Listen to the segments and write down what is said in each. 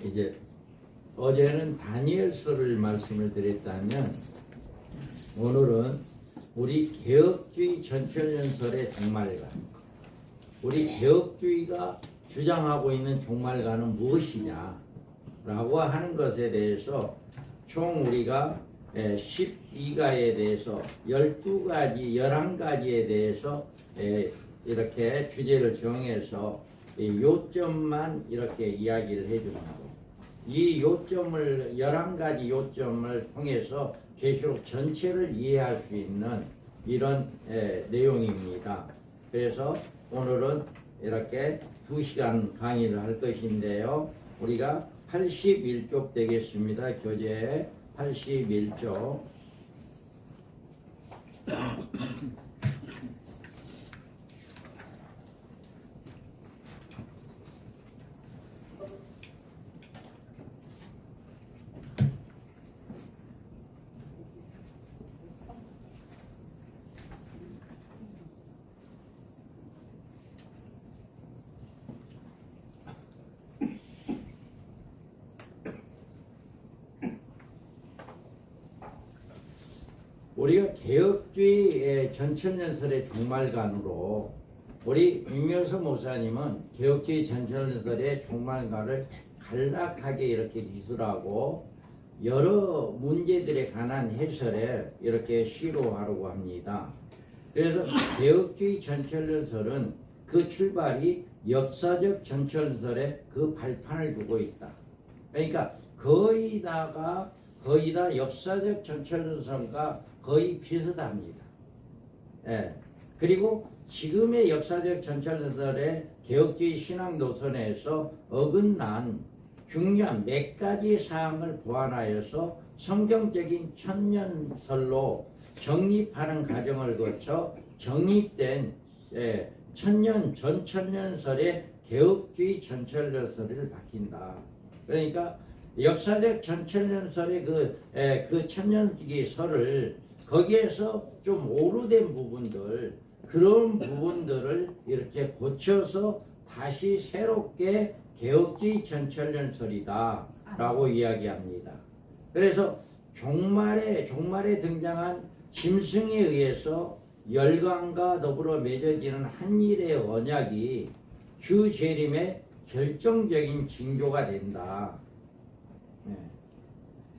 이제 어제는 다니엘서를 말씀을 드렸다면 오늘은 우리 개혁주의 전철연설의 종말관, 우리 개혁주의가 주장하고 있는 종말관은 무엇이냐 라고 하는 것에 대해서 총 우리가 12가에 대해서 12가지, 11가지에 대해서 이렇게 주제를 정해서 요점만 이렇게 이야기를 해줍니다. 이 요점을 11가지 요점을 통해서 계시록 전체를 이해할 수 있는 이런 내용입니다. 그래서 오늘은 이렇게 2시간 강의를 할 것인데요. 우리가 81쪽 되겠습니다. 교재 81쪽. 우리가 개혁주의 전천연설의 종말관으로 우리 윤여서 목사님은 개혁주의 전천연설의 종말관을 간략하게 이렇게 기술하고 여러 문제들에 관한 해설에 이렇게 시로 하려고 합니다. 그래서 개혁주의 전천연설은 그 출발이 역사적 전천연설의 그 발판을 두고 있다. 그러니까 거의 다 역사적 전천연설과 거의 비슷합니다. 그리고 지금의 역사적 전철설의 개혁주의 신앙 노선에서 어긋난 중요한 몇 가지 사항을 보완하여서 성경적인 천년설로 정립하는 과정을 거쳐 정립된 전천년설의 개혁주의 전철설을 밝힌다. 그러니까 역사적 전천년설의 그 천년기 설을 거기에서 좀 오류된 부분들, 그런 부분들을 이렇게 고쳐서 다시 새롭게 개혁주의 전천년설이다 라고 이야기합니다. 그래서 종말에 등장한 짐승에 의해서 열강과 더불어 맺어지는 한일의 언약이 주 재림의 결정적인 징조가 된다.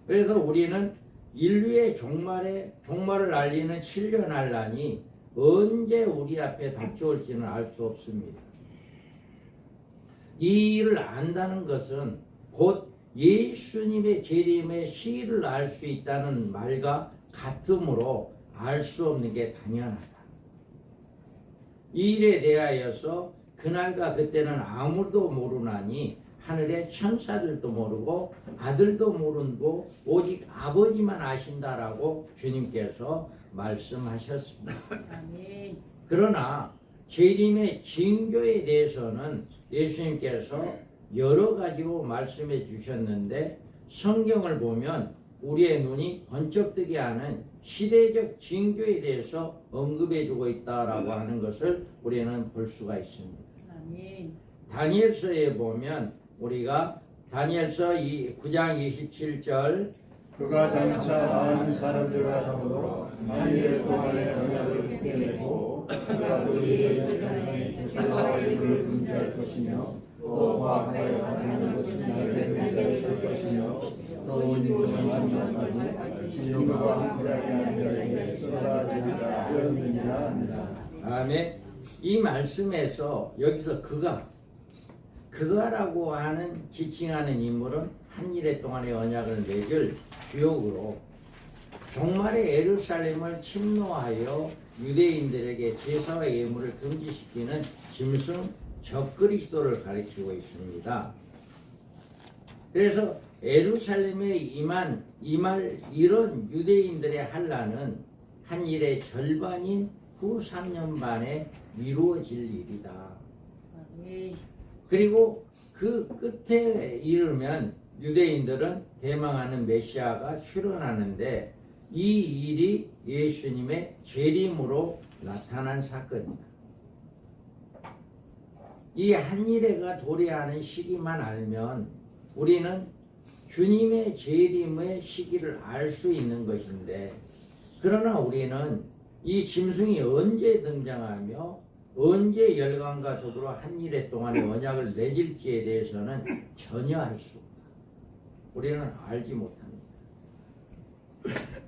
그래서 우리는 인류의 종말을 알리는 신년환란이 언제 우리 앞에 닥쳐올지는 알 수 없습니다. 이 일을 안다는 것은 곧 예수님의 재림의 시일을 알 수 있다는 말과 같으므로 알 수 없는 게 당연하다. 이 일에 대하여서 그날과 그때는 아무도 모르나니 하늘의 천사들도 모르고 아들도 모르고 오직 아버지만 아신다라고 주님께서 말씀하셨습니다. 아멘. 그러나 재림의 징조에 대해서는 예수님께서 여러 가지로 말씀해 주셨는데 성경을 보면 우리의 눈이 번쩍뜨게 하는 시대적 징조에 대해서 언급해 주고 있다라고 하는 것을 우리는 볼 수가 있습니다. 아멘. 다니엘서에 보면 우리가 다니엘서 9장 27절 그가 장차 많은 사람들과 더불어 만일의 동안의 언약을 굳게 내고 그가 그들의 재판에 제사와 예물을 금지할 것이며 또 과학하여 하는 것은 나를 금지할 것이며 또 인도는 마지막까지 진노가 함께하게 하는 자에게 쏟아지리라 하였느니라 합니다. 아멘. 이 말씀에서 여기서 그가라고 하는 지칭하는 인물은 한 일에 동안의 언약을 맺을 주역으로 종말의 예루살렘을 침노하여 유대인들에게 제사와 예물을 금지시키는 짐승 적그리스도를 가리키고 있습니다. 그래서 예루살렘에 이런 유대인들의 환난은 한 일의 절반인 후 3년 반에 이루어질 일이다. 그리고 그 끝에 이르면 유대인들은 대망하는 메시아가 출현하는데 이 일이 예수님의 재림으로 나타난 사건입니다. 이 한일회가 도래하는 시기만 알면 우리는 주님의 재림의 시기를 알 수 있는 것인데, 그러나 우리는 이 짐승이 언제 등장하며 언제 열강과 더불어 한 일에 동안의 언약을 맺을지에 대해서는 전혀 알 수 없다. 우리는 알지 못합니다.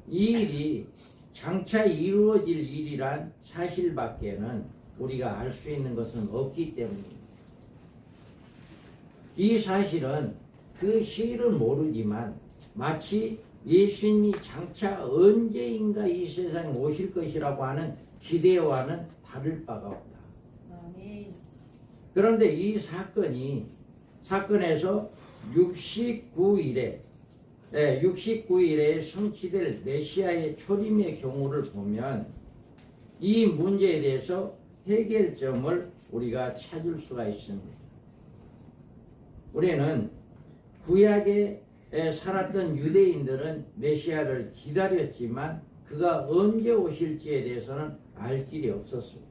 이 일이 장차 이루어질 일이란 사실밖에는 우리가 알 수 있는 것은 없기 때문입니다. 이 사실은 그 시일은 모르지만 마치 예수님이 장차 언제인가 이 세상에 오실 것이라고 하는 기대와는 다를 바가 없다. 아멘. 그런데 이 사건에서 69일에 성취될 메시아의 초림의 경우를 보면 이 문제에 대해서 해결점을 우리가 찾을 수가 있습니다. 우리는 구약에 살았던 유대인들은 메시아를 기다렸지만 그가 언제 오실지에 대해서는 알 길이 없었습니다.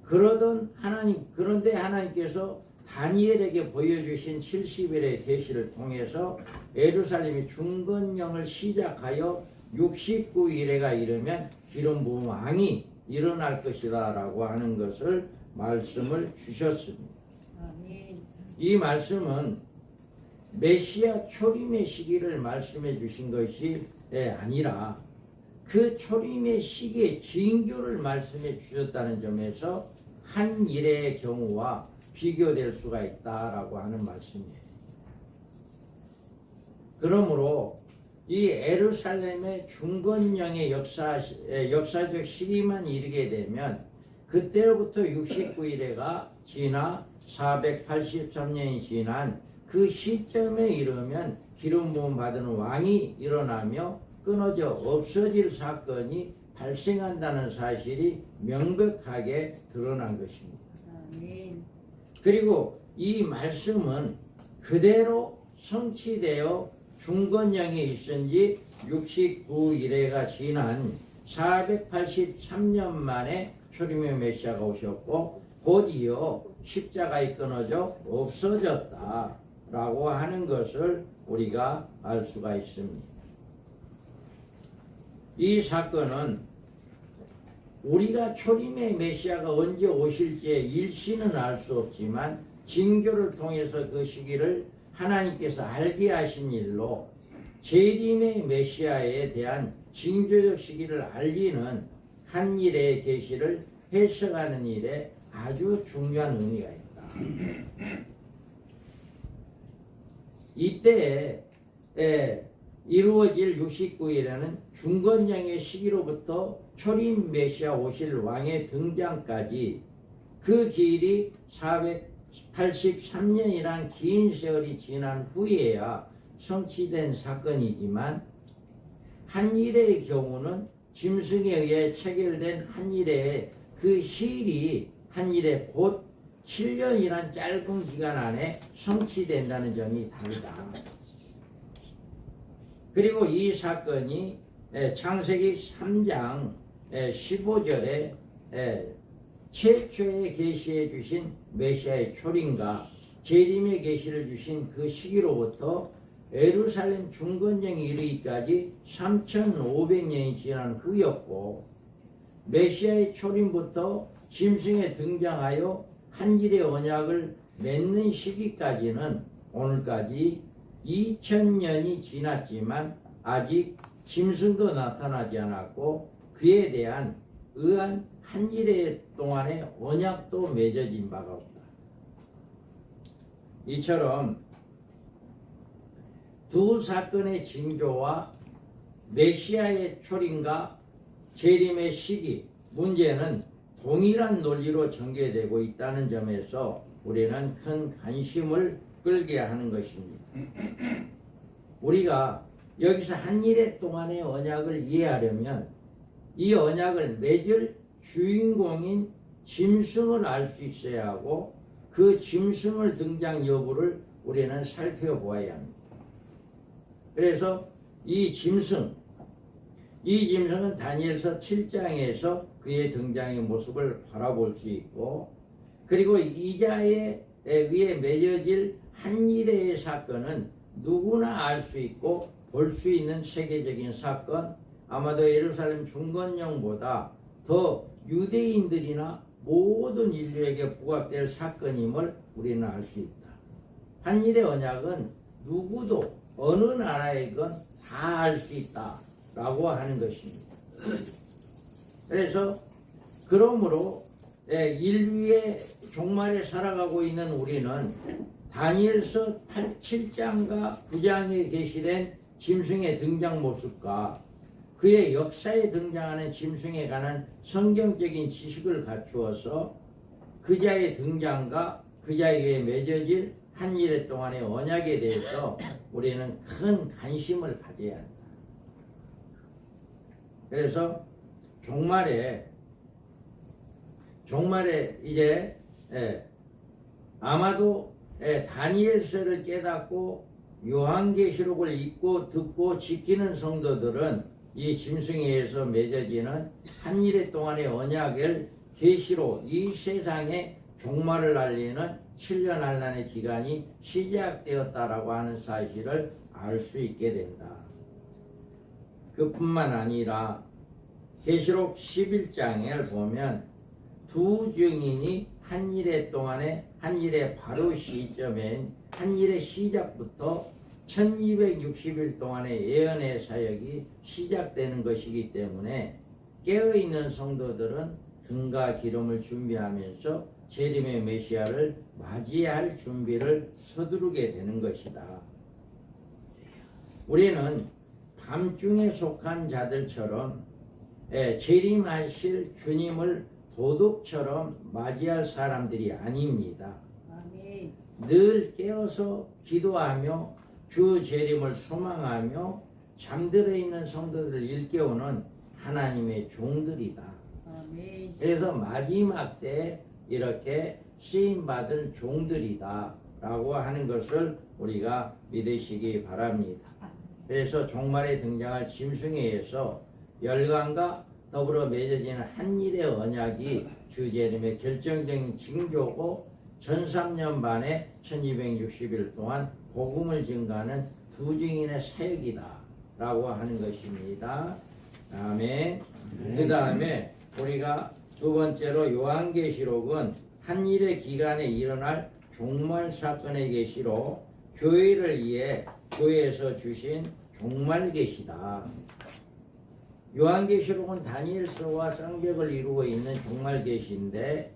그런데 하나님께서 다니엘에게 보여주신 70일의 계시를 통해서 예루살렘이 중건령을 시작하여 69일에가 이르면 기름 부음 왕이 일어날 것이다 라고 하는 것을 말씀을 주셨습니다. 아멘. 이 말씀은 메시아 초림의 시기를 말씀해 주신 것이 아니라 그 초림의 시기의 징조를 말씀해 주셨다는 점에서 한 일의 경우와 비교될 수가 있다라고 하는 말씀이에요. 그러므로 이 예루살렘의 중건령의 역사적 시기만 이르게 되면 그때로부터 69일에가 지나 483년이 지난 그 시점에 이르면 기름 부음 받은 왕이 일어나며 끊어져 없어질 사건이 발생한다는 사실이 명백하게 드러난 것입니다. 아멘. 그리고 이 말씀은 그대로 성취되어 중건령이 있은 지 69일에가 지난 483년 만에 초림의 메시아가 오셨고 곧이어 십자가에 끊어져 없어졌다라고 하는 것을 우리가 알 수가 있습니다. 이 사건은 우리가 초림의 메시아가 언제 오실지의 일시는 알 수 없지만 징조를 통해서 그 시기를 하나님께서 알게 하신 일로 재림의 메시아에 대한 징조적 시기를 알리는 한 일의 계시를 해석하는 일에 아주 중요한 의미가 있다. 이때에 이루어질 69일에는 중건령의 시기로부터 초림 메시아 오실 왕의 등장까지 그 길이 483년이란 긴 세월이 지난 후에야 성취된 사건이지만 한 일의 경우는 짐승에 의해 체결된 한 일의 그 시일이 한 일에 곧 7년이란 짧은 기간 안에 성취된다는 점이 다르다. 그리고 이 사건이 창세기 3장 15절에 최초에 계시해 주신 메시아의 초림과 재림의 계시를 주신 그 시기로부터 예루살렘 중건령이 이르기까지 3500년이 지난 후였고 메시아의 초림부터 짐승에 등장하여 한 일의 언약을 맺는 시기까지는 오늘까지 2000년이 지났지만 아직 짐승도 나타나지 않았고 그에 대한 의한 한 일의 동안의 언약도 맺어진 바가 없다. 이처럼 두 사건의 징조와 메시아의 초림과 재림의 시기, 문제는 동일한 논리로 전개되고 있다는 점에서 우리는 큰 관심을 끌게 하는 것입니다. 우리가 여기서 한 일의 동안의 언약을 이해하려면 이 언약을 맺을 주인공인 짐승을 알 수 있어야 하고 그 짐승을 등장 여부를 우리는 살펴보아야 합니다. 그래서 이 짐승은 다니엘서 7장에서 그의 등장의 모습을 바라볼 수 있고 그리고 이자에 의해 맺어질 한일의 사건은 누구나 알 수 있고 볼 수 있는 세계적인 사건, 아마도 예루살렘 중건령보다 더 유대인들이나 모든 인류에게 부각될 사건임을 우리는 알 수 있다. 한일의 언약은 누구도 어느 나라이건 다 알 수 있다라고 하는 것입니다. 그래서 그러므로 인류의 종말에 살아가고 있는 우리는 다니엘서 7장과 9장에 게시된 짐승의 등장 모습과 그의 역사에 등장하는 짐승에 관한 성경적인 지식을 갖추어서 그자의 등장과 그자에게 맺어질 한일의 동안의 언약에 대해서 우리는 큰 관심을 가져야 한다. 그래서 종말에 이제 아마도 다니엘서를 깨닫고 요한계시록을 읽고 듣고 지키는 성도들은 이 짐승에 의해서 맺어지는 한일의 동안의 언약을 계시로 이 세상에 종말을 알리는 7년 한란의 기간이 시작되었다라고 하는 사실을 알 수 있게 된다. 그뿐만 아니라 계시록 11장을 보면 두 증인이 한일의 동안에 한일의 바로 시점인 한일의 시작부터 1260일 동안의 예언의 사역이 시작되는 것이기 때문에 깨어있는 성도들은 등과 기름을 준비하면서 재림의 메시아를 맞이할 준비를 서두르게 되는 것이다. 우리는 밤중에 속한 자들처럼 재림하실 주님을 도둑처럼 맞이할 사람들이 아닙니다. 아멘. 늘 깨어서 기도하며 주 재림을 소망하며 잠들어 있는 성도들을 일깨우는 하나님의 종들이다. 아멘. 그래서 마지막 때 이렇게 쓰임받은 종들이다 라고 하는 것을 우리가 믿으시기 바랍니다. 그래서 종말에 등장할 짐승에 의해서 열강과 더불어 맺어지는 한일의 언약이 주 재림의 결정적인 징조고 전 3년 반에 1260일 동안 복음을 증가하는 두 증인의 사역이다 라고 하는 것입니다. 아멘. 그 다음에 우리가 두 번째로 요한계시록은 한일의 기간에 일어날 종말 사건의 계시로 교회를 위해 교회에서 주신 종말 계시다. 요한계시록은 다니엘서와 쌍벽을 이루고 있는 종말 계시인데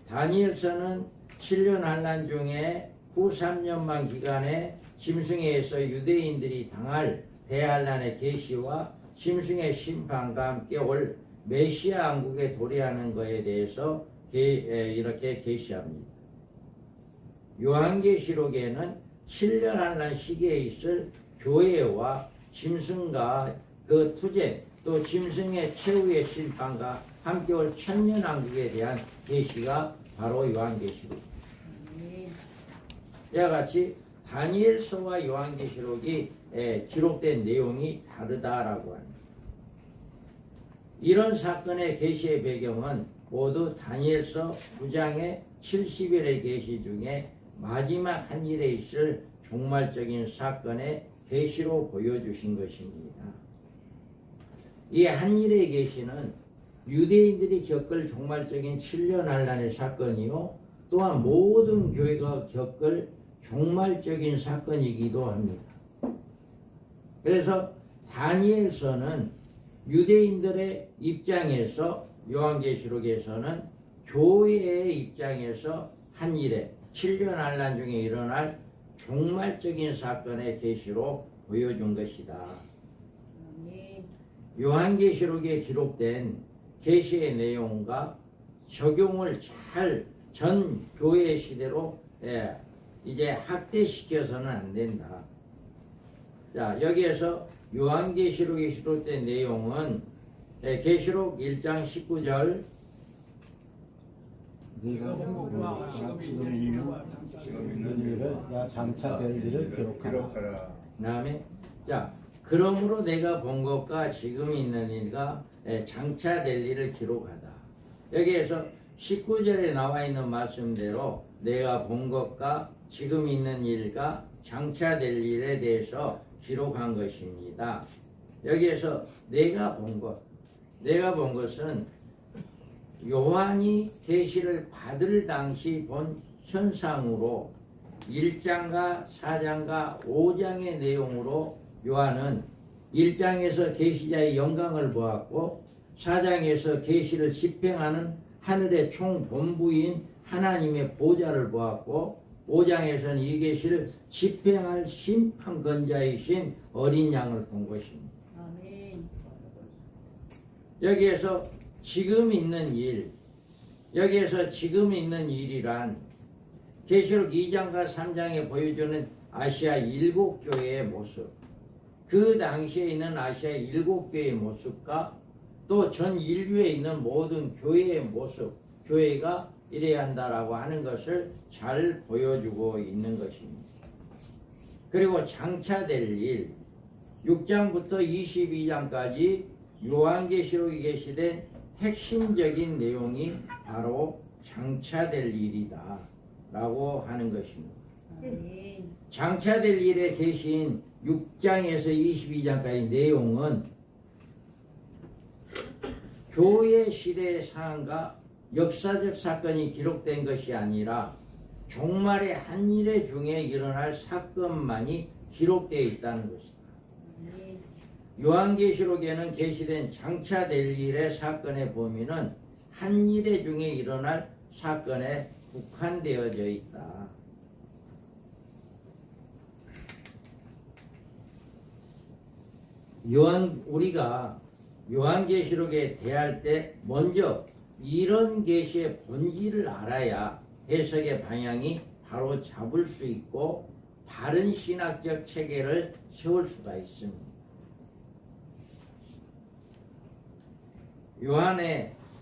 다니엘서는 7년 한란 중에 후 3년만 기간에 짐승에 의해서 유대인들이 당할 대한란의 계시와 짐승의 심판과 함께 올 메시아 왕국에 도래하는 것에 대해서 이렇게 계시합니다. 요한계시록에는 7년 한란 시기에 있을 교회와 짐승과 그 투쟁 또 짐승의 최후의 심판과 함께 올 천년왕국에 대한 계시가 바로 요한계시록입니다. 이와 같이 다니엘서와 요한계시록이 기록된 내용이 다르다라고 합니다. 이런 사건의 계시의 배경은 모두 다니엘서 9장의 70일의 계시 중에 마지막 한 일에 있을 종말적인 사건의 계시로 보여주신 것입니다. 이 한 일의 계시는 유대인들이 겪을 종말적인 7년 한란의 사건이요 또한 모든 교회가 겪을 종말적인 사건이기도 합니다. 그래서 다니엘서는 유대인들의 입장에서 요한계시록에서는 교회의 입장에서 한 일에 7년 한란 중에 일어날 종말적인 사건의 계시로 보여준 것이다. 요한계시록에 기록된 계시의 내용과 적용을 잘 전 교회 시대로 이제 확대시켜서는 안 된다. 자, 여기에서 요한계시록에 기록된 내용은 계시록 1장 19절 네가 지금 있는 일을 나 장차 될 일을 기록하라. 그다음에 자 그러므로 내가 본 것과 지금 있는 일과 장차 될 일을 기록하다. 여기에서 19절에 나와 있는 말씀대로 내가 본 것과 지금 있는 일과 장차 될 일에 대해서 기록한 것입니다. 여기에서 내가 본 것은 요한이 계시를 받을 당시 본 현상으로 1장과 4장과 5장의 내용으로 요한은 1장에서 계시자의 영광을 보았고 4장에서 계시를 집행하는 하늘의 총본부인 하나님의 보좌를 보았고 5장에서는 이 계시를 집행할 심판권자이신 어린 양을 본 것입니다. 아멘. 여기에서 지금 있는 일이란 계시록 2장과 3장에 보여주는 아시아 7교회의 모습, 그 당시에 있는 아시아 7교회의 모습과 또 전 인류에 있는 모든 교회의 모습, 교회가 이래야 한다라고 하는 것을 잘 보여주고 있는 것입니다. 그리고 장차될 일, 6장부터 22장까지 요한계시록에 게시된 핵심적인 내용이 바로 장차될 일이다 라고 하는 것입니다. 아멘. 장차될 일에 계신 6장에서 22장까지 내용은 교회 시대의 상황과 역사적 사건이 기록된 것이 아니라 종말의 한 일의 중에 일어날 사건만이 기록되어 있다는 것이다. 아멘. 요한계시록에는 게시된 장차될 일의 사건의 범위는 한 일의 중에 일어날 사건에 국한되어져 있다. 우리가 요한계시록에 대할 때 먼저 이런 계시의 본질을 알아야 해석의 방향이 바로 잡을 수 있고 바른 신학적 체계를 세울 수가 있습니다.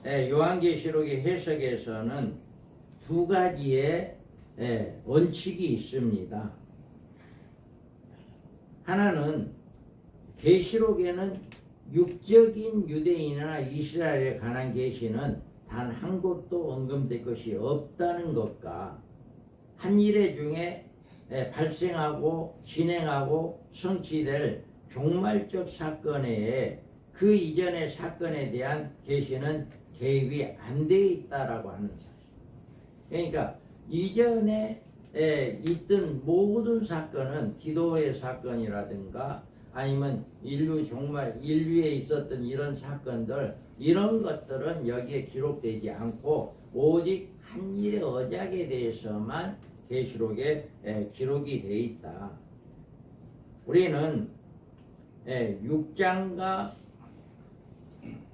요한계시록의 해석에서는 두 가지의 원칙이 있습니다. 하나는 계시록에는 육적인 유대인이나 이스라엘에 관한 계시는 단 한 곳도 언급될 것이 없다는 것과 한 일의 중에 발생하고 진행하고 성취될 종말적 사건에 그 이전의 사건에 대한 계시는 개입이 안 돼 있다라고 하는 사실. 그러니까 이전에 있던 모든 사건은 기도의 사건이라든가 아니면 인류에 있었던 이런 사건들, 이런 것들은 여기에 기록되지 않고 오직 한 일의 언약에 대해서만 계시록에 기록이 되어 있다. 우리는 6장에서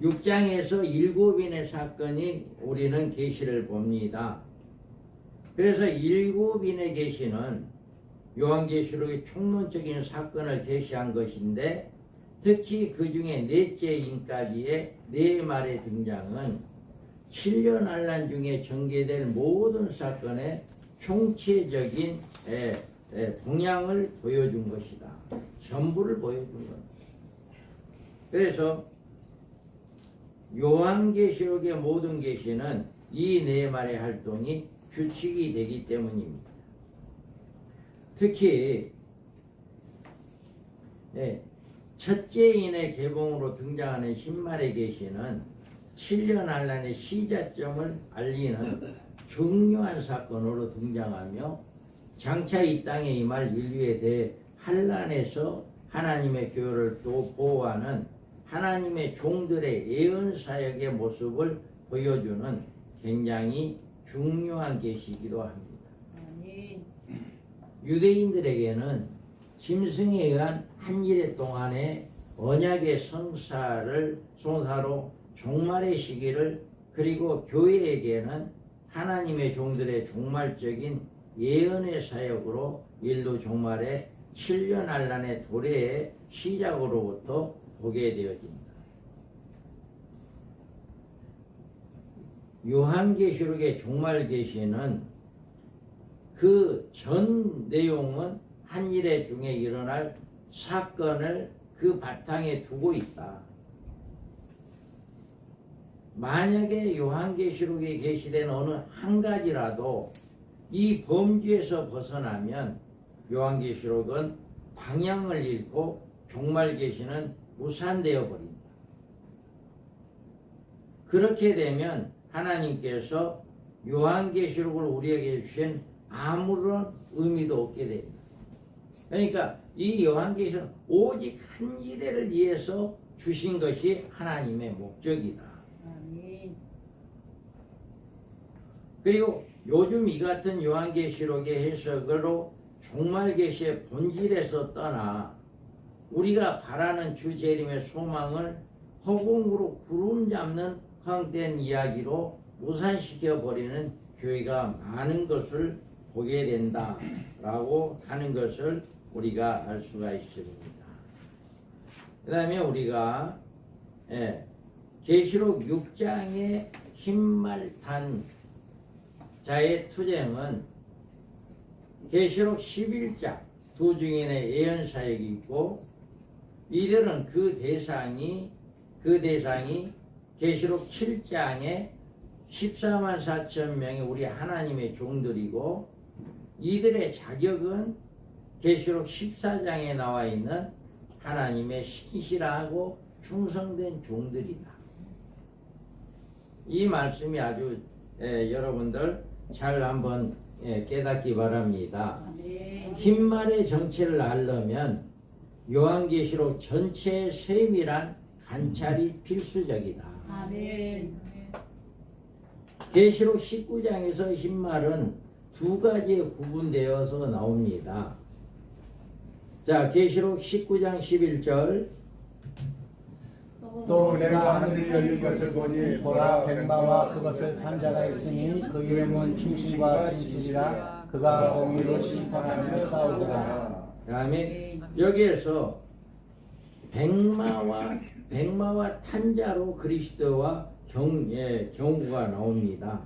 7인의 사건이 우리는 계시를 봅니다. 그래서 7인의 계시는 요한계시록의 총론적인 사건을 계시한 것인데 특히 그 중에 넷째 인까지의 네 말의 등장은 7년 환란 중에 전개될 모든 사건의 총체적인 동향을 보여준 것이다. 전부를 보여준 것. 그래서 요한계시록의 모든 계시는 이 네 말의 활동이 규칙이 되기 때문입니다. 특히 첫째 인의 개봉으로 등장하는 신말의 계시는 7년 환란의 시작점을 알리는 중요한 사건으로 등장하며 장차 이 땅에 임할 인류에 대해 환란에서 하나님의 교회를 또 보호하는 하나님의 종들의 예언 사역의 모습을 보여주는 굉장히 중요한 계시이기도 합니다. 아멘. 유대인들에게는 짐승에 의한 한 일의 동안에 언약의 성사로 종말의 시기를, 그리고 교회에게는 하나님의 종들의 종말적인 예언의 사역으로 인류 종말의 7년 환란의 도래의 시작으로부터 보게 되어집니다. 요한계시록의 종말 계시는 그 전 내용은 한 일의 중에 일어날 사건을 그 바탕에 두고 있다. 만약에 요한계시록에 게시된 어느 한 가지라도 이 범주에서 벗어나면 요한계시록은 방향을 잃고 종말계시는 무산되어 버립니다. 그렇게 되면 하나님께서 요한계시록을 우리에게 주신 아무런 의미도 없게 됩니다. 그러니까 이 요한계시록 오직 한 일회를 위해서 주신 것이 하나님의 목적이다. 아멘. 그리고 요즘 이 같은 요한계시록의 해석으로 종말계시의 본질에서 떠나 우리가 바라는 주 재림의 소망을 허공으로 구름 잡는 헛된 이야기로 무산시켜 버리는 교회가 많은 것을 보게 된다라고 하는 것을 우리가 알 수가 있습니다. 그 다음에 우리가 계시록 6장의 흰말탄 자의 투쟁은 계시록 11장 두 증인의 예언 사역이 있고, 이들은 그 대상이 계시록 7장에 14만 4천 명의 우리 하나님의 종들이고, 이들의 자격은 계시록 14장에 나와 있는 하나님의 신실하고 충성된 종들이다. 이 말씀이 아주 여러분들 잘 한번 깨닫기 바랍니다. 아멘. 흰말의 정체를 알려면 요한계시록 전체의 세밀한 관찰이 필수적이다. 아멘. 계시록 19장에서 흰말은 두 가지에 구분되어서 나옵니다. 자, 계시록 19장 11절. 또 내가 하늘이 열린 것을 보니 보라 백마와 그것을 탄 자가 있으니 그 이름은 충신과 진실이라 그가 공의로 심판하며 싸우더라. 그다음에 여기에서 백마와 탄자로 그리스도와 경우가 나옵니다.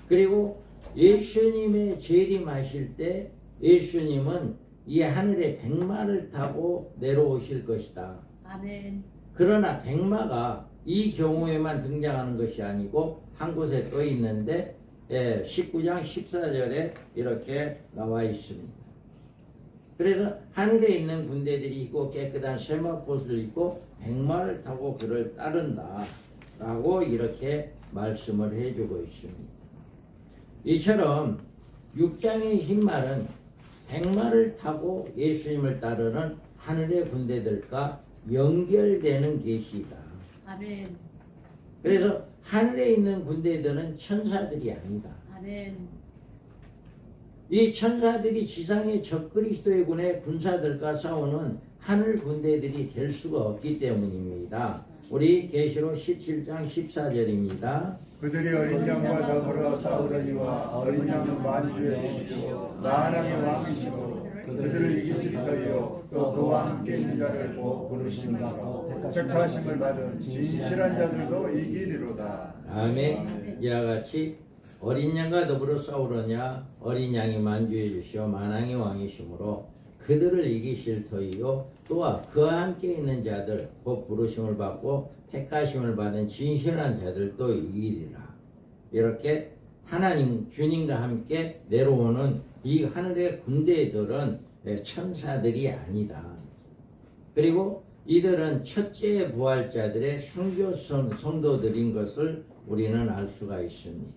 그리고 예수님의 재림하실 때 예수님은 이 하늘에 백마를 타고 내려오실 것이다. 아멘. 그러나 백마가 이 경우에만 등장하는 것이 아니고 한 곳에 또 있는데 19장 14절에 이렇게 나와 있습니다. 그래서 하늘에 있는 군대들이 있고 깨끗한 세마포를 입고 백마를 타고 그를 따른다 라고 이렇게 말씀을 해주고 있습니다. 이처럼 6장의 흰말은 백마를 타고 예수님을 따르는 하늘의 군대들과 연결되는 계시다. 아멘. 그래서 하늘에 있는 군대들은 천사들이 아니다. 아멘. 이 천사들이 지상의 적그리스도의 군의 군사들과 싸우는 하늘 군대들이 될 수가 없기 때문입니다. 우리 계시록 17장 14절입니다. 그들이 어린 양과 더불어 싸우려니와 어린 양은 만주에 주시고 나 하나님의 왕이시고 그들을 이기시리더이요 또 그와 함께 있는 자를 꼭 부르신다고 택하심을 받은 진실한 자들도 이기리로다. 아멘. 이와 같이 어린 양과 더불어 싸우려냐 어린 양이 만주해 주시어 만왕의 왕이시므로 그들을 이기실 터이요 또한 그와 함께 있는 자들 곧 부르심을 받고 택하심을 받은 진실한 자들도 이기리라. 이렇게 하나님 주님과 함께 내려오는 이 하늘의 군대들은 천사들이 아니다. 그리고 이들은 첫째 부활자들의 순교 성도들인 것을 우리는 알 수가 있습니다.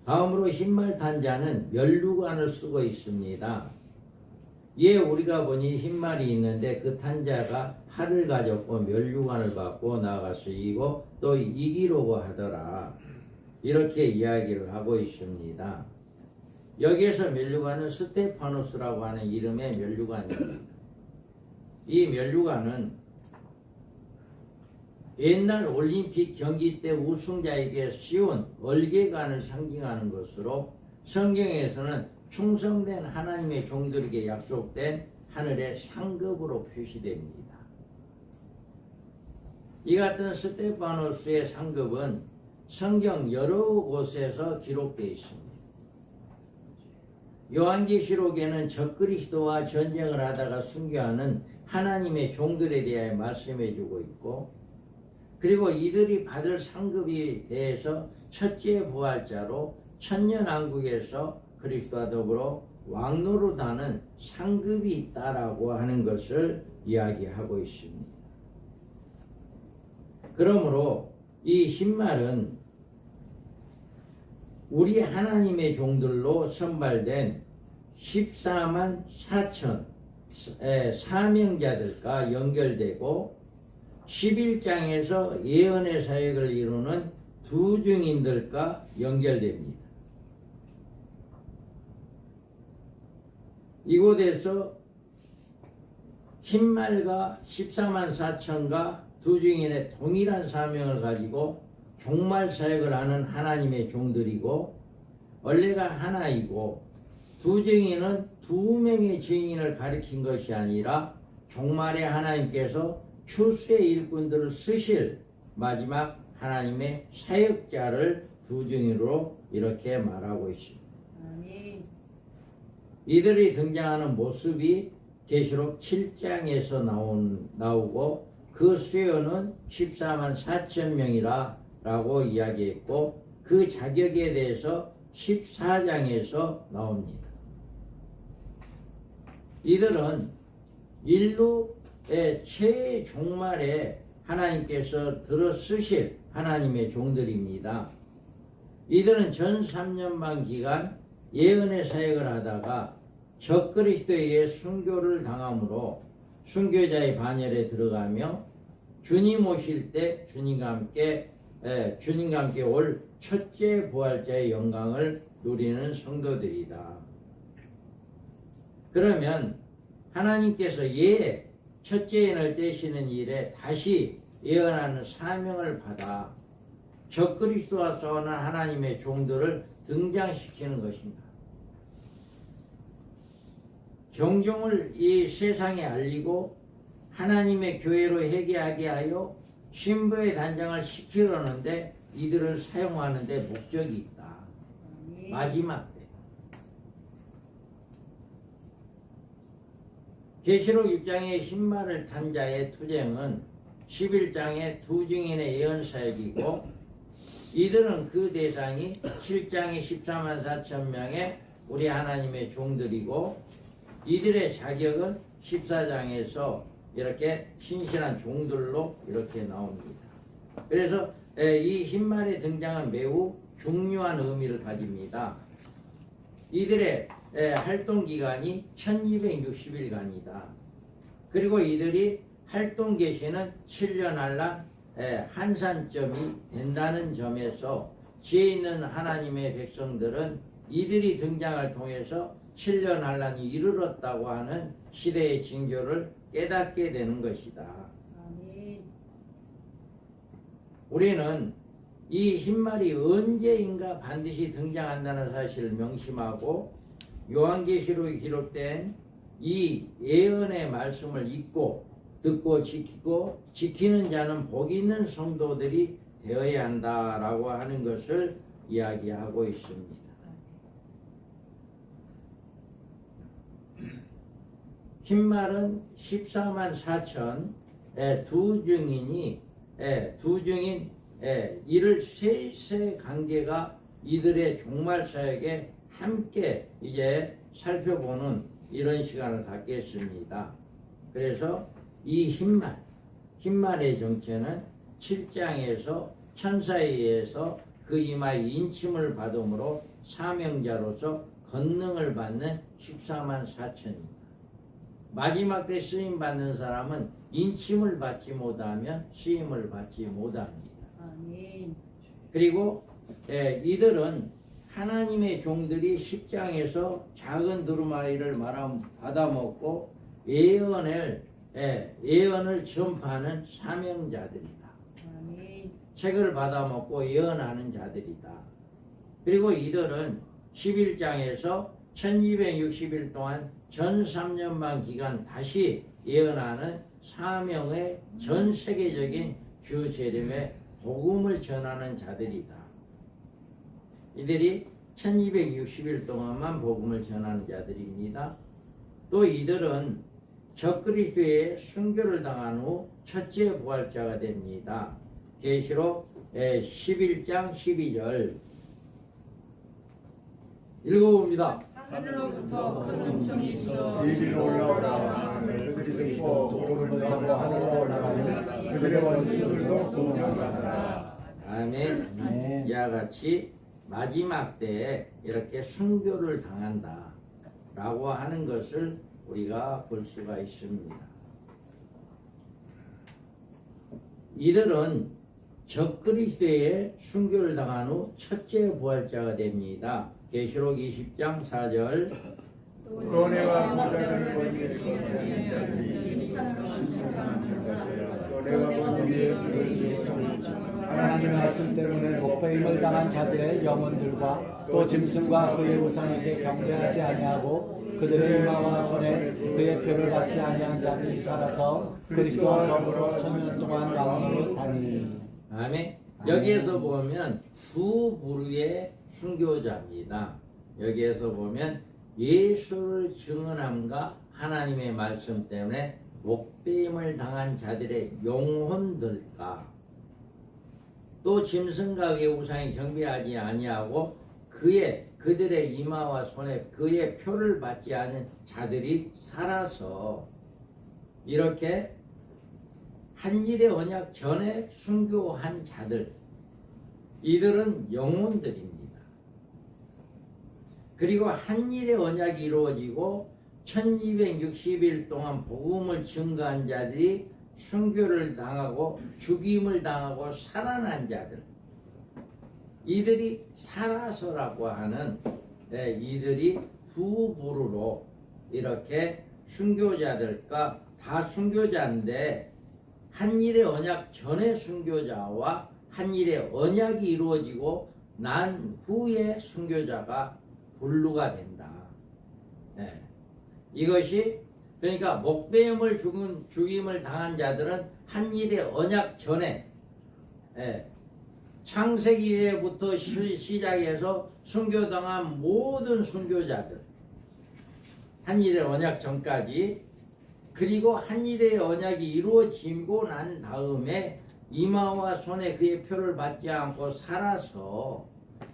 다음으로 흰말 탄자는 면류관을 쓰고 있습니다. 예, 우리가 보니 흰말이 있는데 그 탄자가 활을 가졌고 면류관을 받고 나아가서 이기고 또 이기려고 하더라. 이렇게 이야기를 하고 있습니다. 여기에서 면류관은 스테파노스라고 하는 이름의 면류관입니다. 이 면류관은 옛날 올림픽 경기 때 우승자에게 씌운 얼개관을 상징하는 것으로 성경에서는 충성된 하나님의 종들에게 약속된 하늘의 상급으로 표시됩니다. 이 같은 스테파노스의 상급은 성경 여러 곳에서 기록되어 있습니다. 요한계시록에는 적그리스도와 전쟁을 하다가 순교하는 하나님의 종들에 대하여 말씀해주고 있고, 그리고 이들이 받을 상급에 대해서 첫째 부활자로 천년왕국에서 그리스도와 더불어 왕노릇하는 상급이 있다라고 하는 것을 이야기하고 있습니다. 그러므로 이 흰말은 우리 하나님의 종들로 선발된 14만 4천 사명자들과 연결되고 11장에서 예언의 사역을 이루는 두 증인들과 연결됩니다. 이곳에서 흰말과 14만 4천과 두 증인의 동일한 사명을 가지고 종말 사역을 하는 하나님의 종들이고, 원래가 하나이고 두 증인은 두 명의 증인을 가리킨 것이 아니라 종말에 하나님께서 추수의 일꾼들을 쓰실 마지막 하나님의 사역자를 두 증인으로 이렇게 말하고 있습니다. 아멘. 이들이 등장하는 모습이 계시록 7장에서 나오고 그 수요는 14만 4천 명이라고 이야기했고, 그 자격에 대해서 14장에서 나옵니다. 이들은 인류의 최종말에 하나님께서 들어 쓰실 하나님의 종들입니다. 이들은 전 3년반 기간 예언의 사역을 하다가 적그리스도에 의해 순교를 당함으로 순교자의 반열에 들어가며 주님 오실 때 주님과 함께 올 첫째 부활자의 영광을 누리는 성도들이다. 그러면 하나님께서 첫째 인을 떼시는 일에 다시 예언하는 사명을 받아 적그리스도와 싸우는 하나님의 종들을 등장시키는 것입니다. 경종을 이 세상에 알리고 하나님의 교회로 회개하게 하여 신부의 단장을 시키려는데 이들을 사용하는 데 목적이 있다. 마지막 때 계시록 6장의 흰말을 탄 자의 투쟁은 11장의 두 증인의 예언 사역이고, 이들은 그 대상이 7장의 14만 4천 명의 우리 하나님의 종들이고, 이들의 자격은 14장에서 이렇게 신실한 종들로 이렇게 나옵니다. 그래서 이 흰말의 등장은 매우 중요한 의미를 가집니다. 이들의 활동 기간이 1260일간이다. 그리고 이들이 활동 계시는 7년 한란 한산점이 된다는 점에서 지혜 있는 하나님의 백성들은 이들이 등장을 통해서 7년 한란이 이르렀다고 하는 시대의 징조를 깨닫게 되는 것이다. 아멘. 우리는 이 흰말이 언제인가 반드시 등장한다는 사실을 명심하고, 요한계시록에 기록된 이 예언의 말씀을 읽고 듣고 지키고 지키는 자는 복 있는 성도들이 되어야 한다라고 하는 것을 이야기하고 있습니다. 흰말은 14만 4천 두 증인 이를 세세 관계가 이들의 종말 사역에 함께 이제 살펴보는 이런 시간을 갖겠습니다. 그래서 이 흰말의 정체는 7장에서 천사에 의해서 그 이마에 인침을 받음으로 사명자로서 권능을 받는 14만 4천입니다. 마지막 때 쓰임 받는 사람은 인침을 받지 못하면 쓰임을 받지 못합니다. 아멘. 그리고 이들은 하나님의 종들이 10장에서 작은 두루마리를 받아먹고 예언을 전파하는 사명자들이다. 아멘. 책을 받아먹고 예언하는 자들이다. 그리고 이들은 11장에서 1260일 동안 전 3년만 기간 다시 예언하는 사명의 전 세계적인 주 재림의 복음을 전하는 자들이다. 이들이 1260일 동안만 복음을 전하는 자들입니다. 또 이들은 적그리스도의 순교를 당한 후 첫째 부활자가 됩니다. 계시록 11장 12절 읽어봅니다. 하늘로부터 큰 음성이 있어 이리로 올라오라. 그들이 듣고 도로를 타고 하늘로 올라가니 그들의 원수들도 공경하더라. 아멘. 아멘. 이와 같이 마지막 때에 이렇게 순교를 당한다 라고 하는 것을 우리가 볼 수가 있습니다. 이들은 적그리스도의 순교를 당한 후 첫째 부활자가 됩니다. 계시록 20장 4절. 또 내가 부자들을 거기에 거기에 자들이 또 내가 본 예수를 지었으니 하나님의 말씀대로는 목배임을 당한 자들의 영혼들과 또 짐승과 그의 우상에게 경배하지 아니하고 그들의 이마와 손에 그의 표를 받지 아니한 자들이 살아서 그리스도와 더불어 천년 동안 왕으로 다니니. 아멘. 여기에서 보면 두 부류의 순교자입니다. 여기에서 보면 예수를 증언함과 하나님의 말씀 때문에 목배임을 당한 자들의 영혼들과 또 짐승과 그의 우상에 경배하지 아니하고 그들의 이마와 손에 그의 표를 받지 않은 자들이 살아서 이렇게 한일의 언약 전에 순교한 자들, 이들은 영혼들입니다. 그리고 한일의 언약이 이루어지고 1260일 동안 복음을 증거한 자들이 순교를 당하고 죽임을 당하고 살아난 자들, 이들이 살아서라고 하는 이들이 두 부류로 이렇게 순교자들과 다 순교자인데 한일의 언약 전의 순교자와 한일의 언약이 이루어지고 난 후의 순교자가 분류가 된다. 이것이 그러니까 목배임을 죽임을 당한 자들은 한일의 언약 전에 창세기에부터 시작해서 순교당한 모든 순교자들, 한일의 언약 전까지, 그리고 한일의 언약이 이루어지고 난 다음에 이마와 손에 그의 표를 받지 않고 살아서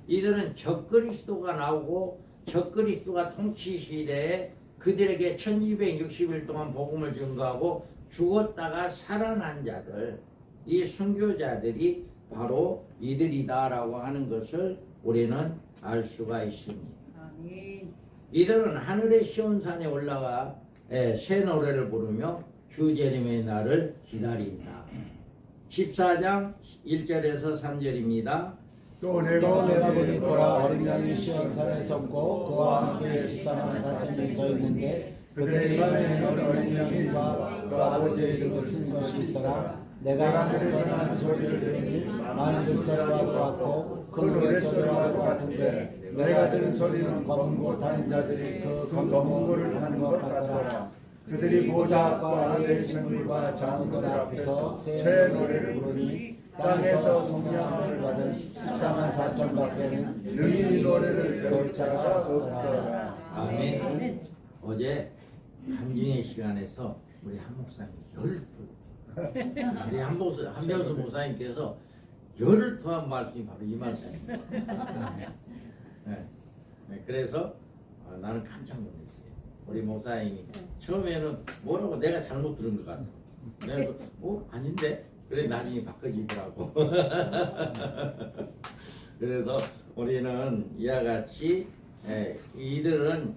이들은 적그리스도가 나오고 적그리스도가 통치 시대에 그들에게 1260일 동안 복음을 증거하고 죽었다가 살아난 자들, 이 순교자들이 바로 이들이다라고 하는 것을 우리는 알 수가 있습니다. 아멘. 이들은 하늘의 시온산에 올라가 새 노래를 부르며 주 재림의 날을 기다린다. 14장 1절에서 3절입니다. 또 또 내가 보니 보니 보라 어린 양이 시온산에 섰고 그와 함께 14만 4천이 서 있는데 그들의 입안에는 어린 양과 그 아버지의 이름을 쓴 것이 있더라. 내가 하늘에서 나는 소리를 들으니 많은 들소리와 같고 큰 노랫소리와 같은데 내가 들은 소리는 검은 고 타는 자들이 그 검은 고를 하는 것 같더라. 그들이 보좌과 하늘의 생물과 장군들 앞에서 새 노래를 부르니 땅에서 성령을 받은 14만 4천 밖에는 능히 이 노래를 배울 자가 없더라. 아멘. 어제 간증의 시간에서 우리 한 목사님 우리 한병수 목사님께서 열을 토한 말씀이 바로 이 말씀입니다. 그래서 나는 깜짝 놀랐어요. 우리 목사님이 처음에는 뭐라고 내가 잘못 들은 것 같아. 내가 아닌데? 그래 나중에 바꿔지더라고. 그래서 우리는 이와 같이 이들은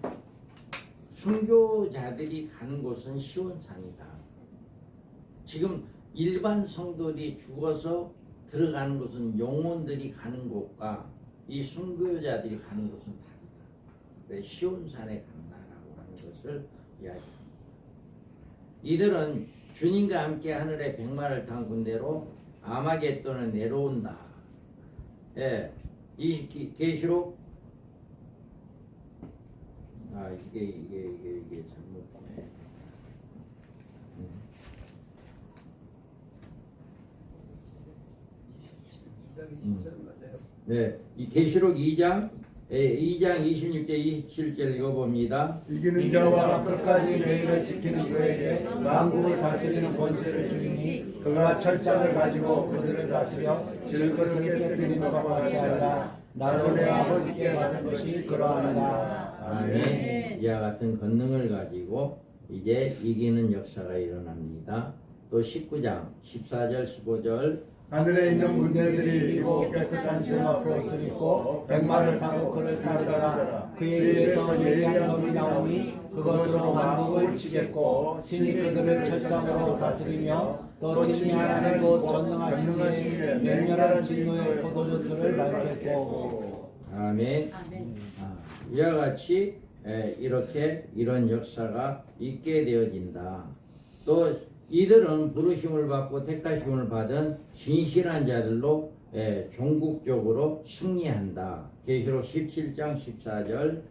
순교자들이 가는 곳은 시온산이다. 지금 일반 성도들이 죽어서 들어가는 곳은 영혼들이 가는 곳과 이 순교자들이 가는 곳은 다르다. 그래서 시온산에 간다라고 하는 것을 이야기합니다. 이들은 주님과 함께 하늘의 백마를 탄 군대로 아마겟돈에 내려온다. 이 계시록 이게 잘못되네. 네, 이 계시록 2장 26절 27절 읽어봅니다. 이기는 자와 끝까지 매일을 지키는 그에게 만국을 다스리는 권세를 주리니 그가 철장을 가지고 그들을 다스려 질그릇을 깨뜨리는 것과 같이 하리라. 나도 내 아버지께 받은 것이 그러하니라. 아멘. 이와 같은 권능을 가지고 이제 이기는 역사가 일어납니다. 또 19장 14절 15절 하늘에 있는 군대들이 이고 깨끗한 샘 앞으로 서있고 백마를 타고 그를 따르더라. 그의 입에서 예리한 검이 나오니 그것으로 만국을 치겠고 신이 그들을 철장으로 다스리며 또 친히 하나님 곧 전능하신 이의 맹렬한 진노의 포도주들을 맑겠고. 아멘. 아멘. 이와 같이 이렇게 이런 역사가 있게 되어진다. 또 이들은 부르심을 받고 택하심을 받은 진실한 자들로 종국적으로 승리한다. 계시록 17장 14절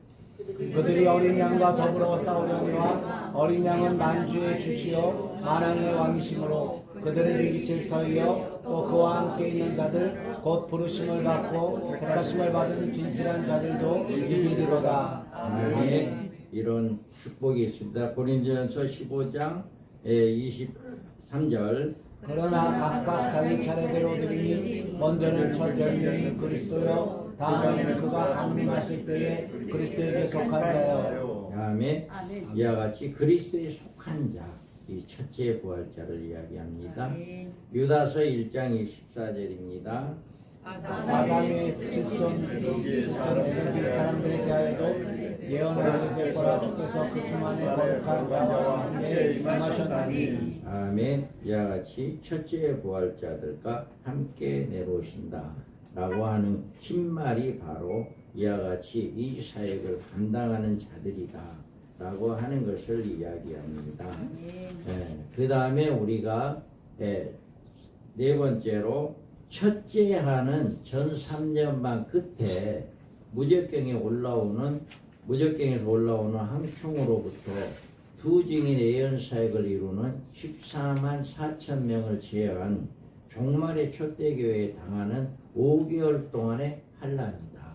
그들이 어린 양과 더불어 싸우려니와 어린 양은 만주의 주시요 만왕의 왕이심으로 그들을 이기실 터이요 또 그와 함께 있는 자들 곧 부르심을 받고 택하심을 받은 진실한 자들도 이기리로다. 아멘. 이런 축복이 있습니다. 고린도전서 15장 23절 그러나 각각 자기 차례대로 드리니 먼저는 첫 열매인 그리스도요 다음에는 그가 강림하실 때에 그리스도에게 속한 자요. 아멘. 아멘. 이와 같이 그리스도에 속한 자, 이 첫째 부활자를 이야기합니다. 아멘. 유다서 1장 24절입니다. 아담의子孫사람들에 대하여도 예언을 될 거라 주께서 그 수만의 거룩한 자와 함께 임하셨나니. 아멘. 이와 같이 첫째 부활자들과 함께 내려오신다 라고 하는 흰말이 바로 이와 같이 이 사역을 감당하는 자들이다 라고 하는 것을 이야기합니다. 그 다음에 우리가 네 번째로 첫째 하는 전 3년반 끝에 무적경에서 올라오는 항충으로부터 두 증인의 예언 사역을 이루는 14만 4천 명을 제외한 종말의 초대교회에 당하는 5개월 동안의 환란이다.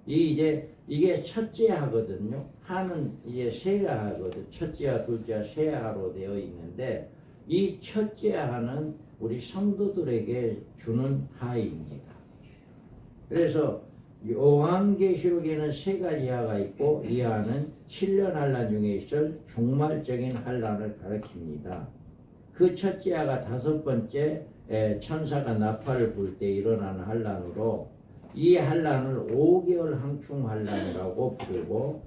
이게 첫째 하거든요. 하는 이제 세가 하거든. 첫째와 둘째와 세하로 되어 있는데 이 첫째 하는 우리 성도들에게 주는 하입니다. 그래서 요한계시록에는 세 가지 하가 있고 이 하는 7년 환란 중에 있을 종말적인 환란을 가리킵니다. 그 첫째 하가 다섯 번째 천사가 나팔을 불 때 일어나는 환란으로 이 환란을 5개월 항충 환란이라고 부르고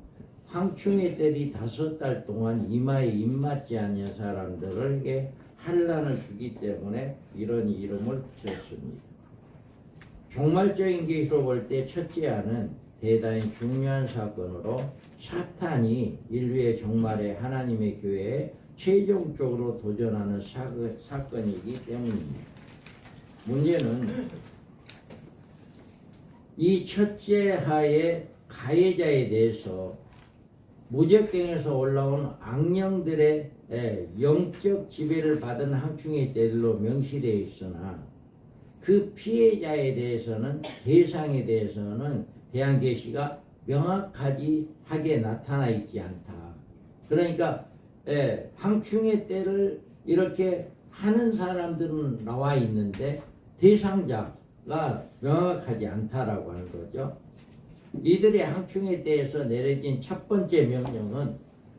항충의 때리 5달 동안 이마에 입맞지 않는 사람들에게 환란을 주기 때문에 이런 이름을 붙였습니다. 종말적인 계시로 볼 때 첫째 하는 대단히 중요한 사건으로 사탄이 인류의 종말에 하나님의 교회에 최종적으로 도전하는 사건이기 때문입니다. 문제는 이 첫째 하의 가해자에 대해서 무적경에서 올라온 악령들의 영적 지배를 받은 항충의 때들로 명시되어 있으나 그 피해자에 대해서는 대상에 대해서는 대한계시가 명확하게 나타나 있지 않다. 그러니까 항충의 때를 이렇게 하는 사람들은 나와 있는데 대상자가 명확하지 않다라고 하는 거죠. 이들의 항충에 대해서 내려진 첫 번째 명령은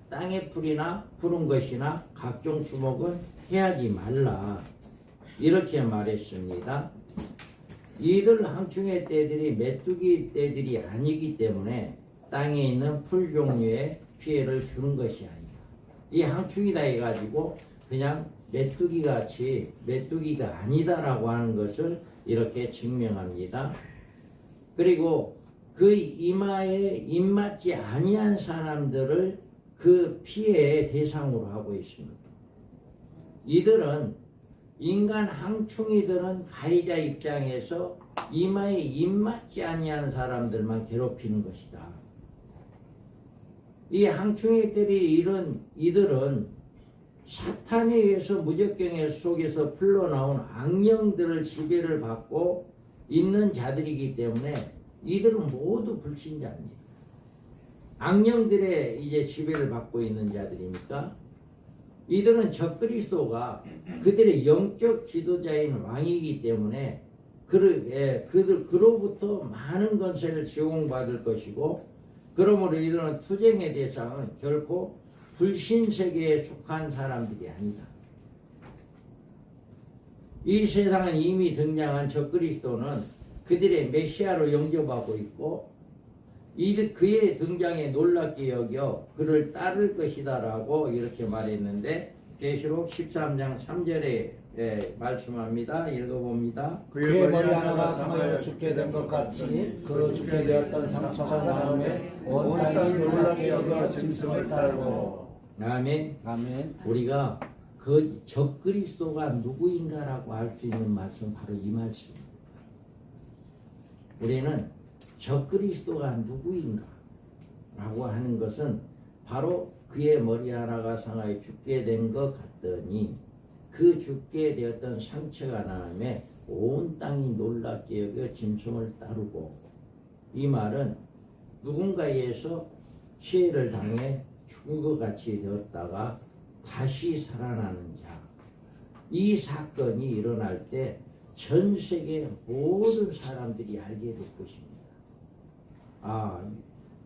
땅의 풀이나 푸른 것이나 각종 수목은 해하지 말라 이렇게 말했습니다. 이들 항충의 때들이 메뚜기 때들이 아니기 때문에 땅에 있는 풀 종류에 피해를 주는 것이 아니다. 이 항충이다 해가지고 그냥 메뚜기 같이 메뚜기가 아니다라고 하는 것을 이렇게 증명합니다. 그리고 그 이마에 입맞지 아니한 사람들을 그 피해의 대상으로 하고 있습니다. 이들은 인간 항충이들은 가해자 입장에서 이마에 입맞지 아니한 사람들만 괴롭히는 것이다. 이 항충이들이 이들은 사탄에 의해서 무적경 속에서 풀러나온 악령들을 지배를 받고 있는 자들이기 때문에 이들은 모두 불신자입니다. 악령들의 이제 지배를 받고 있는 자들이니까 이들은 적그리스도가 그들의 영적 지도자인 왕이기 때문에 그로부터 많은 권세를 제공받을 것이고, 그러므로 이들은 투쟁의 대상은 결코 불신세계에 속한 사람들이 아니다. 이 세상은 이미 등장한 적그리스도는 그들의 메시아로 영접하고 있고, 그의 등장에 놀랍게 여겨 그를 따를 것이다라고 이렇게 말했는데, 계시록 13장 3절에 말씀합니다. 읽어봅니다. 그의 머리 하나가 상하여 죽게 된 것 같이 그 죽게 되었던 상처가 나음에 온 땅이 놀랍게 여겨 짐승을 따르고. 아멘. 아멘. 우리가 그 적그리스도가 누구인가라고 알 수 있는 말씀 바로 이 말씀입니다. 우리는 적그리스도가 누구인가 라고 하는 것은 바로 그의 머리 하나가 상하여 죽게 된 것 같더니 그 죽게 되었던 상처가 나음에 온 땅이 놀랍게 여겨 짐승을 따르고, 이 말은 누군가에 의해서 시해를 당해 죽은 것 같이 되었다가 다시 살아나는 자, 이 사건이 일어날 때 전 세계 모든 사람들이 알게 될 것입니다. 아,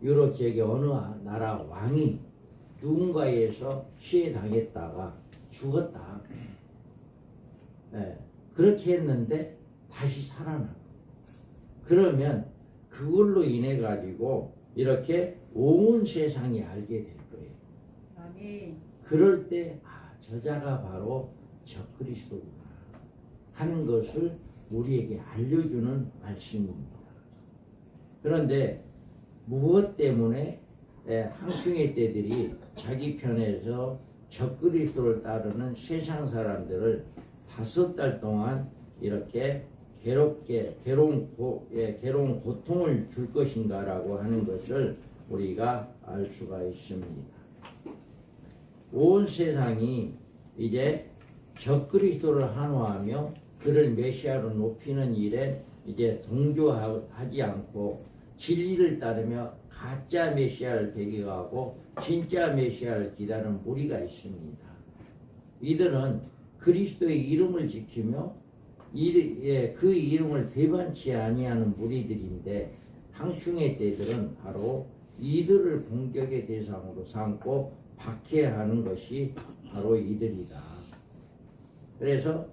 유럽 지역의 어느 나라 왕이 누군가에 의해서 시해당했다가 죽었다. 네, 그렇게 했는데 다시 살아나고, 그러면 그걸로 인해 가지고 이렇게 온 세상이 알게 될 거예요. 아멘. 그럴 때 저자가 바로 적그리스도구나 하는 것을 우리에게 알려주는 말씀입니다. 그런데 무엇 때문에 항충의 떼들이 자기 편에서 적그리스도를 따르는 세상 사람들을 5달 동안 이렇게 괴로운 고통을 줄 것인가라고 하는 것을 우리가 알 수가 있습니다. 온 세상이 이제 적그리스도를 한호하며 그를 메시아로 높이는 일에 이제 동조하지 않고 진리를 따르며 가짜 메시아를 배격하고 진짜 메시아를 기다리는 무리가 있습니다. 이들은 그리스도의 이름을 지키며 그 이름을 배반치 아니하는 무리들인데, 항충의 떼들은 바로 이들을 공격의 대상으로 삼고 박해하는 것이 바로 이들이다. 그래서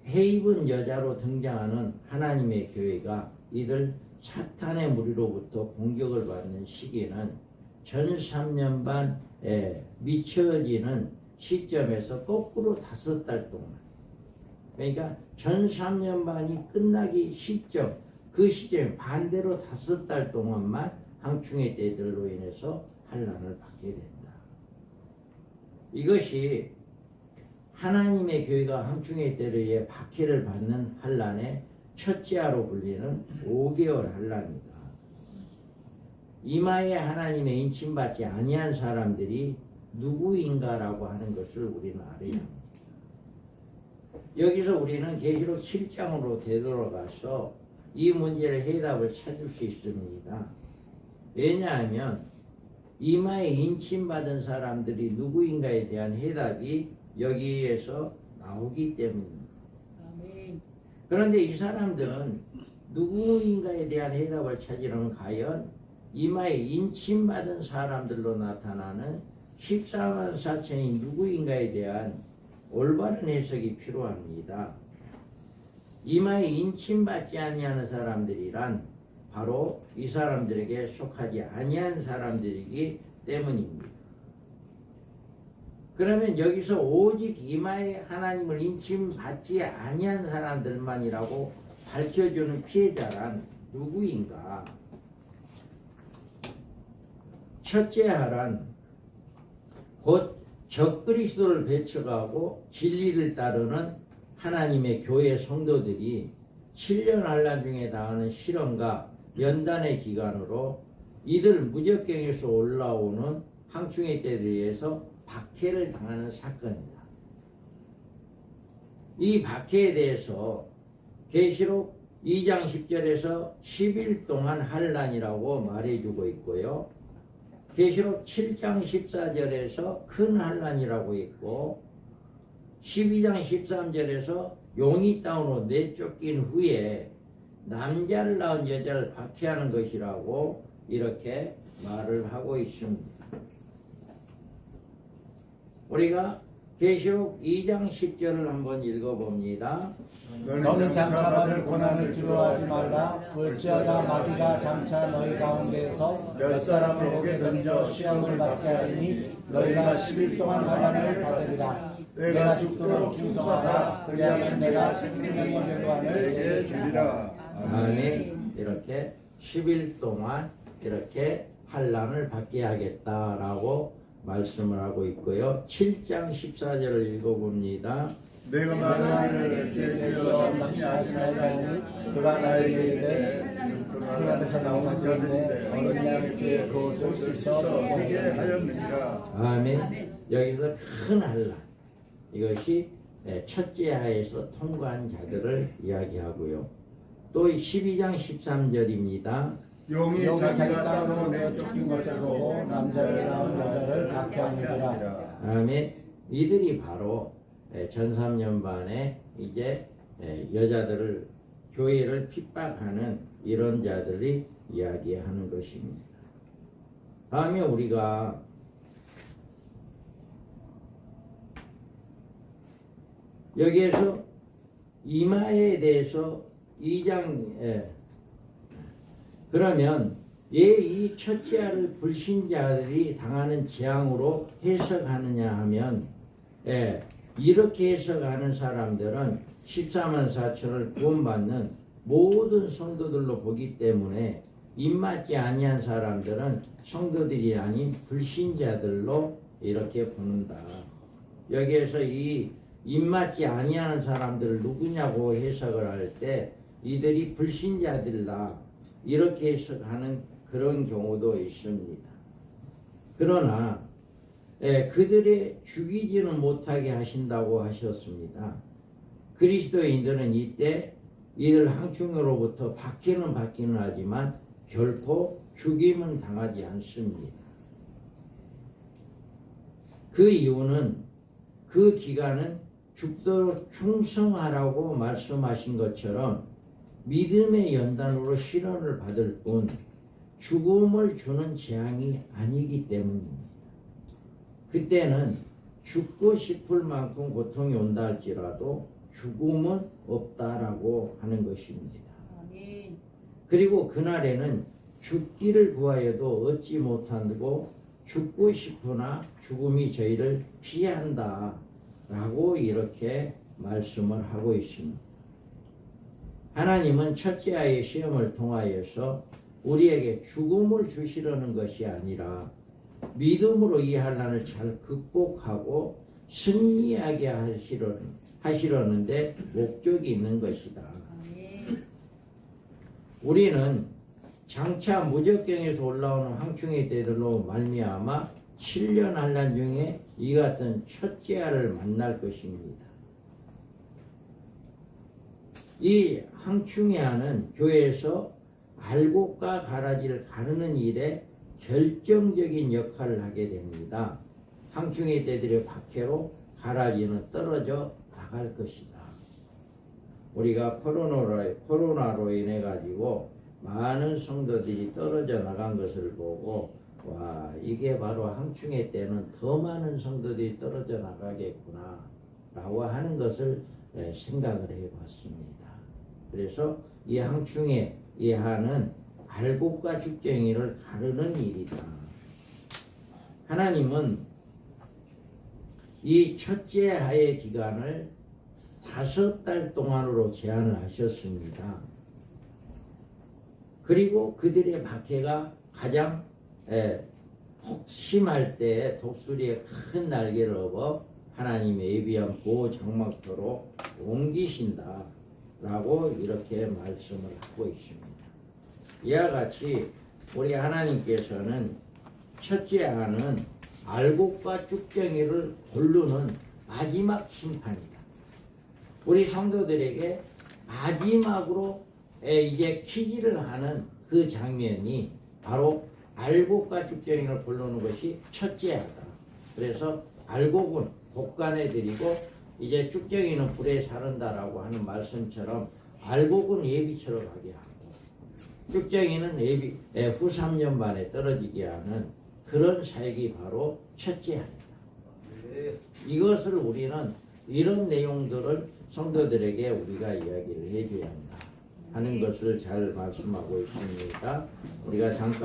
해입은 여자로 등장하는 하나님의 교회가 이들 사탄의 무리로부터 공격을 받는 시기는 전 3년 반 미쳐지는 시점에서 거꾸로 5달 동안, 그러니까 전 3년 반이 끝나기 시점, 그 시점에 반대로 5달 동안만 항충의 떼들로 인해서 환난을 받게 된다. 이것이 하나님의 교회가 항충의 떼를 위해 박해를 받는 환난의 첫째 하로 불리는 5개월 환난이다. 이마에 하나님의 인침받지 아니한 사람들이 누구인가라고 하는 것을 우리는 알아야 합니다. 여기서 우리는 계시록 7장으로 되돌아가서 이 문제를 해답을 찾을 수 있습니다. 왜냐하면 이마에 인침받은 사람들이 누구인가에 대한 해답이 여기에서 나오기 때문입니다. 아멘. 그런데 이 사람들은 누구인가에 대한 해답을 찾으려면 과연 이마에 인침받은 사람들로 나타나는 14만 4천이 누구인가에 대한 올바른 해석이 필요합니다. 이마에 인침받지 아니하는 사람들이란 바로 이 사람들에게 속하지 아니한 사람들이기 때문입니다. 그러면 여기서 오직 이마에 하나님을 인침받지 아니한 사람들만이라고 밝혀주는 피해자란 누구인가? 첫째 하란 곧 적그리스도를 배척하고 진리를 따르는 하나님의 교회 성도들이 7년 환난 중에 당하는 시련과 연단의 기간으로 이들 무적경에서 올라오는 항충의 떼들에 의해서 박해를 당하는 사건이다. 이 박해에 대해서 계시록 2장 10절에서 10일 동안 환난이라고 말해주고 있고요. 계시록 7장 14절에서 큰 환난이라고 있고 12장 13절에서 용이 땅으로 내쫓긴 후에 남자를 낳은 여자를 박해하는 것이라고 이렇게 말을 하고 있습니다. 우리가 계시록 2장 10절을 한번 읽어봅니다. 너는 장차 받을 고난을 두려워하지 말라. 볼지어다 마귀가 장차 너희 가운데에서 몇 사람을 목에 던져 시험을 받게 하리니 너희가 10일 동안 고난을 받으리라. 내가 죽도록 충성하라. 그리하면 내가 생명의 결과를 내게 주리라. 아멘. 이렇게 10일 동안 이렇게 환난을 받게 하겠다라고 말씀을 하고 있고요. 7장 14절을 읽어봅니다. 내가 말하는 일을 제대로 당신이 아시나이다니 그가 나에게 이르되 그날에서 나오는 자인데 어느 양에게 그것을 씻어 먹게 하였느니라. 아멘. 여기서 큰 환난, 이것이 첫째 하에서 통과한 자들을 이야기하고요. 또 12장 13절입니다. 용이 자기 자기가 땅으로 땅으로 내쫓긴 것을 보고 남자를 낳은 여자를 박해하느니라. 아멘. 이들이 바로 전 3년반에 이제 여자들을 교회를 핍박하는 이런 자들이 이야기하는 것입니다. 다음에 우리가 여기에서 이마에 대해서 2장 그러면 왜 이 첫째 아를 불신자들이 당하는 재앙으로 해석하느냐 하면 이렇게 해석하는 사람들은 14만 4천을 구원받는 모든 성도들로 보기 때문에 입맞지 아니한 사람들은 성도들이 아닌 불신자들로 이렇게 보는다. 여기에서 이 입맞지 아니하는 사람들을 누구냐고 해석을 할 때 이들이 불신자들이다 이렇게 해석하는 그런 경우도 있습니다. 그러나 그들의 죽이지는 못하게 하신다고 하셨습니다. 그리스도인들은 이때 이들 항충으로부터 받기는 하지만 결코 죽임은 당하지 않습니다. 그 이유는 그 기간은 죽도록 충성하라고 말씀하신 것처럼 믿음의 연단으로 시련을 받을 뿐 죽음을 주는 재앙이 아니기 때문입니다. 그때는 죽고 싶을 만큼 고통이 온다 할지라도 죽음은 없다라고 하는 것입니다. 아멘. 그리고 그날에는 죽기를 구하여도 얻지 못하고 죽고 싶으나 죽음이 저희를 피한다 라고 이렇게 말씀을 하고 있습니다. 하나님은 첫째 아이의 시험을 통하여서 우리에게 죽음을 주시려는 것이 아니라 믿음으로 이 환난을 잘 극복하고 승리하게 하시려는데 목적이 있는 것이다. 아멘. 우리는 장차 무적경에서 올라오는 황충의 때들로 말미암아 7년 환난 중에 이 같은 첫째 아를 만날 것입니다. 이 황충의 아는 교회에서 알곡과 가라지를 가르는 일에 결정적인 역할을 하게 됩니다. 황충의 때들의 박해로 가라지는 떨어져 나갈 것이다. 우리가 코로나로 인해 가지고 많은 성도들이 떨어져 나간 것을 보고 와, 이게 바로 황충의 때는 더 많은 성도들이 떨어져 나가겠구나 라고 하는 것을 생각을 해봤습니다. 그래서 이 황충의 이 한은 알곡과 죽정이를 가르는 일이다. 하나님은 이 첫째 하의 기간을 5달 동안으로 제한을 하셨습니다. 그리고 그들의 박해가 가장 혹심할 때 독수리의 큰 날개를 업어 하나님의 예비한 보호 장막터로 옮기신다 라고 이렇게 말씀을 하고 있습니다. 이와 같이 우리 하나님께서는 첫째 하는 알곡과 쭉정이를 고르는 마지막 심판이다. 우리 성도들에게 마지막으로 이제 키지를 하는 그 장면이 바로 알곡과 쭉정이를 고르는 것이 첫째 하다. 그래서 알곡은 곡간에 드리고 이제 쭉정이는 불에 사른다라고 하는 말씀처럼 알곡은 예비처럼 하게 하고 쭉정이는 후 3년 만에 떨어지게 하는 그런 사역이 바로 첫째 아니다. 이것을 우리는 이런 내용들을 성도들에게 우리가 이야기를 해줘야 한다 하는 것을 잘 말씀하고 있습니다. 우리가 잠깐